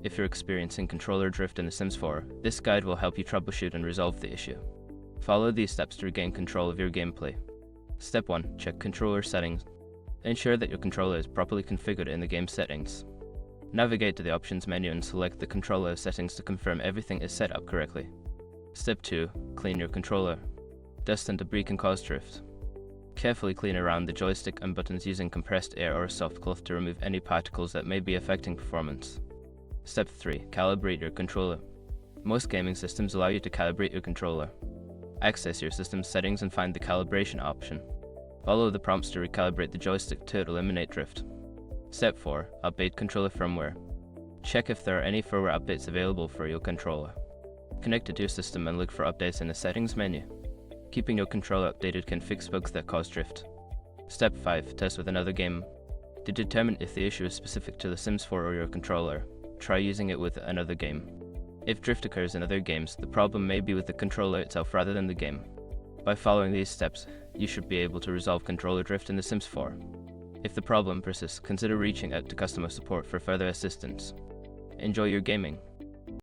If you're experiencing controller drift in The Sims 4, this guide will help you troubleshoot and resolve the issue. Follow these steps to regain control of your gameplay. Step 1. Check controller settings. Ensure that your controller is properly configured in the game settings. Navigate to the options menu and select the controller settings to confirm everything is set up correctly. Step 2. Clean your controller. Dust and debris can cause drift. Carefully clean around the joystick and buttons using compressed air or a soft cloth to remove any particles that may be affecting performance. Step 3. Calibrate your controller. Most gaming systems allow you to calibrate your controller. Access your system's settings and find the calibration option. Follow the prompts to recalibrate the joystick to eliminate drift. Step 4. Update controller firmware. Check if there are any firmware updates available for your controller. Connect it to your system and look for updates in the settings menu. Keeping your controller updated can fix bugs that cause drift. Step 5. Test with another game. To determine if the issue is specific to The Sims 4 or your controller, try using it with another game. If drift occurs in other games, the problem may be with the controller itself rather than the game. By following these steps, you should be able to resolve controller drift in The Sims 4. If the problem persists, consider reaching out to customer support for further assistance. Enjoy your gaming.